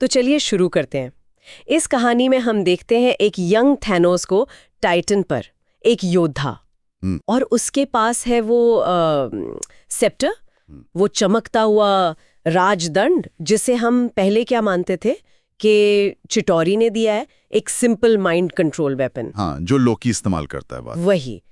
तो चलिए शुरू करते हैं। इस कहानी में हम देखते हैं एक यंग थैनोस को टाइटन पर, एक योद्धा, और उसके पास है वो सेप्टर, वो चमकता हुआ राजदंड जिसे हम पहले क्या मानते थे कि चिटोरी ने दिया है, एक सिंपल माइंड कंट्रोल वेपन। हाँ, जो लोकी इस्तेमाल करता है बात। वही।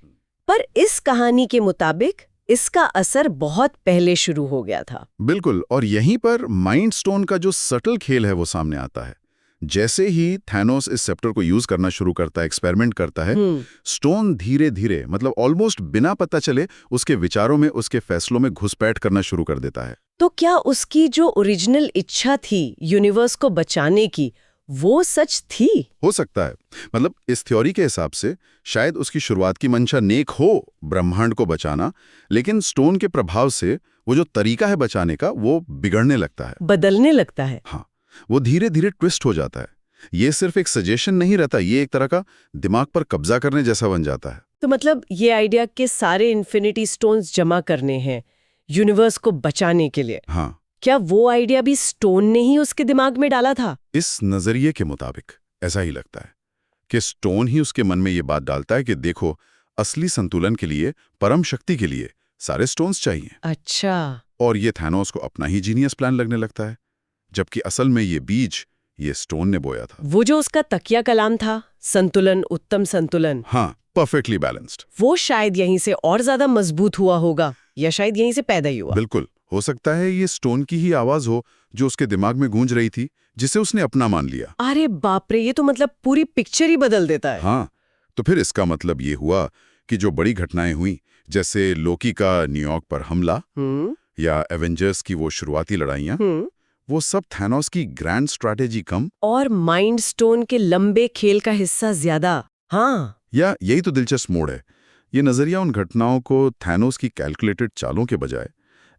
पर इस कहानी के मुताबिक इसका असर बहुत पहले शुरू हो गया था। बिल्कुल, और यहीं पर माइंड स्टोन का जो सटल खेल है वो सामने आता है। जैसे ही थैनोस इस सेप्टर को यूज करना शुरू करता है, एक्सपेरिमेंट करता है, स्टोन धीरे धीरे, मतलब ऑलमोस्ट बिना पता चले, उसके विचारों में, उसके फैसलों में घुसपैठ करना शुरू कर देता है। तो क्या उसकी जो ओरिजिनल इच्छा थी यूनिवर्स को बचाने की, वो सच थी? हो सकता है। मतलब इस थ्योरी के हिसाब से शायद उसकी शुरुआत की मंशा नेक हो, ब्रह्मांड को बचाना, लेकिन स्टोन के प्रभाव से वो जो तरीका है बचाने का, वो बिगड़ने लगता है, बदलने लगता है। हाँ, वो धीरे धीरे ट्विस्ट हो जाता है। ये सिर्फ एक सजेशन नहीं रहता, ये एक तरह का दिमाग पर कब्जा करने जैसा बन जाता है। तो मतलब ये आइडिया के सारे इन्फिनिटी स्टोन्स जमा करने हैं यूनिवर्स को बचाने के लिए, हाँ, क्या वो आइडिया भी स्टोन ने ही उसके दिमाग में डाला था? इस नजरिए के मुताबिक ऐसा ही लगता है कि स्टोन ही उसके मन में ये बात डालता है कि देखो, असली संतुलन के लिए, परम शक्ति के लिए सारे स्टोन्स चाहिए। अच्छा। और ये थैनोस को अपना ही जीनियस प्लान लगने लगता है, जबकि असल में ये बीज ये स्टोन ने बोया था। वो जो उसका तकिया कलाम था, संतुलन, उत्तम संतुलन, हाँ, परफेक्टली बैलेंस्ड, वो शायद यहीं से और ज्यादा मजबूत हुआ होगा, या शायद यहीं से पैदा ही हुआ। बिल्कुल हो सकता है ये स्टोन की ही आवाज हो जो उसके दिमाग में गूंज रही थी, जिसे उसने अपना मान लिया। अरे बाप रे, ये तो मतलब पूरी पिक्चर ही बदल देता है। हाँ, तो फिर इसका मतलब ये हुआ कि जो बड़ी घटनाएं हुई, जैसे लोकी का न्यूयॉर्क पर हमला या एवेंजर्स की वो शुरुआती लड़ाइयाँ, वो सब थैनोस की ग्रैंड स्ट्रैटेजी कम और माइंड स्टोन के लंबे खेल का हिस्सा ज्यादा। हाँ, या यही तो दिलचस्प मोड़ है। ये नजरिया उन घटनाओं को थैनोस की कैलकुलेटेड चालों के बजाय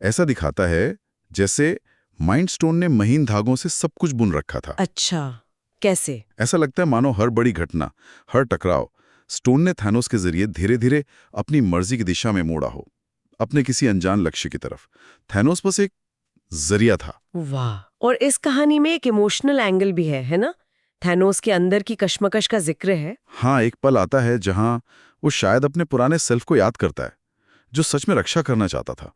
ऐसा दिखाता है जैसे माइंड स्टोन ने महीन धागों से सब कुछ बुन रखा था। अच्छा, कैसे? ऐसा लगता है मानो हर बड़ी घटना, हर टकराव, स्टोन ने थैनोस के जरिए धीरे धीरे अपनी मर्जी की दिशा में मोड़ा हो, अपने किसी अनजान लक्ष्य की तरफ। थैनोस बस एक जरिया था। वाह। और इस कहानी में एक इमोशनल एंगल भी है ना? थैनोस के अंदर की कश्मकश का जिक्र है। हाँ, एक पल आता है जहां वो शायद अपने पुराने सेल्फ को याद करता है, जो सच में रक्षा करना चाहता था।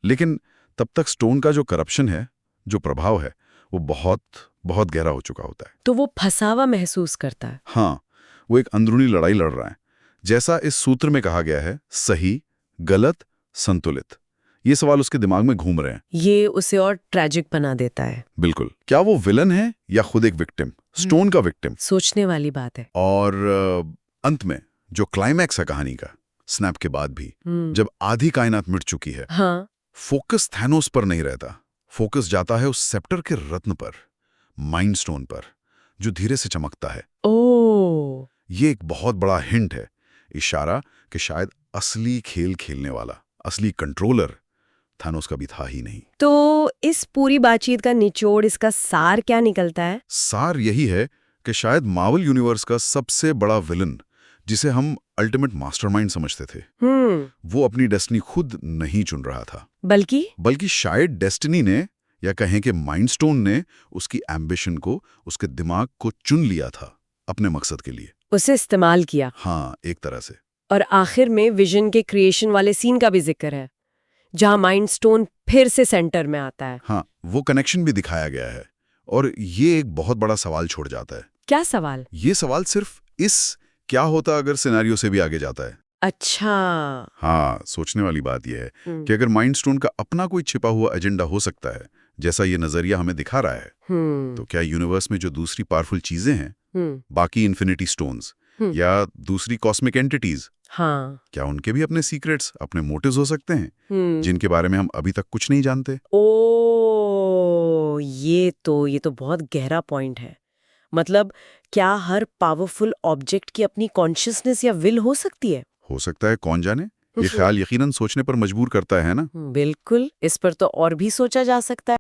लेकिन तब तक स्टोन का जो करप्शन है, जो प्रभाव है, वो बहुत बहुत गहरा हो चुका होता है। तो वो फंसावा महसूस करता है। हाँ, वो एक अंदरूनी लड़ाई लड़ रहा है, जैसा इस सूत्र में कहा गया है, सही, गलत, संतुलित। ये सवाल उसके दिमाग में घूम रहे हैं। ये उसे और ट्रैजिक बना देता है। बिल्कुल, क्या वो विलन है या खुद एक विक्टिम, स्टोन का विक्टिम? सोचने वाली बात है। और अंत में जो क्लाइमैक्स है कहानी का, स्नैप के बाद भी, जब आधी कायनात मिट चुकी है, हाँ, फोकस थैनोस पर नहीं रहता, फोकस जाता है उस सेप्टर के रत्न पर, माइंड स्टोन पर, जो धीरे से चमकता है। ओ, ये एक बहुत बड़ा हिंट है, इशारा कि शायद असली खेल खेलने वाला, असली कंट्रोलर थैनोस का भी था ही नहीं। तो इस पूरी बातचीत का निचोड़, इसका सार क्या निकलता है? सार यही है कि शायद मार्वल यूनिवर्स का सबसे बड़ा विलन, जिसे हम अल्टीमेट मास्टरमाइंड समझते थे, वो अपनी डेस्टिनी खुद नहीं चुन रहा था, बल्कि शायद डेस्टिनी ने, या कहें कि माइंडस्टोन ने, उसकी एम्बिशन को, उसके दिमाग को चुन लिया था अपने मकसद के लिए, उसे इस्तेमाल किया। हाँ, एक तरह से। और आखिर में विजन के क्रिएशन वाले सीन का भी जिक्र है, जहां माइंड स्टोन फिर से सेंटर में आता है। हाँ, वो कनेक्शन भी दिखाया गया है, और ये एक बहुत बड़ा सवाल छोड़ जाता है। क्या सवाल? ये सवाल सिर्फ इस क्या होता अगर सिनेरियो से भी आगे जाता है। अच्छा। हाँ, सोचने वाली बात यह है कि अगर माइंडस्टोन का अपना कोई छिपा हुआ एजेंडा हो सकता है, जैसा ये नजरिया हमें दिखा रहा है, तो क्या यूनिवर्स में जो दूसरी पावरफुल चीजें हैं, बाकी इन्फिनिटी स्टोन्स या दूसरी कॉस्मिक एंटिटीज, हाँ, क्या उनके भी अपने सीक्रेट्स, अपने मोटिव्स हो सकते हैं, जिनके बारे में हम अभी तक कुछ नहीं जानते? ओ, ये तो बहुत गहरा पॉइंट है। मतलब क्या हर पावरफुल ऑब्जेक्ट की अपनी कॉन्शियसनेस या विल हो सकती है? हो सकता है, कौन जाने। ये ख्याल यकीनन सोचने पर मजबूर करता है ना। बिल्कुल, इस पर तो और भी सोचा जा सकता है।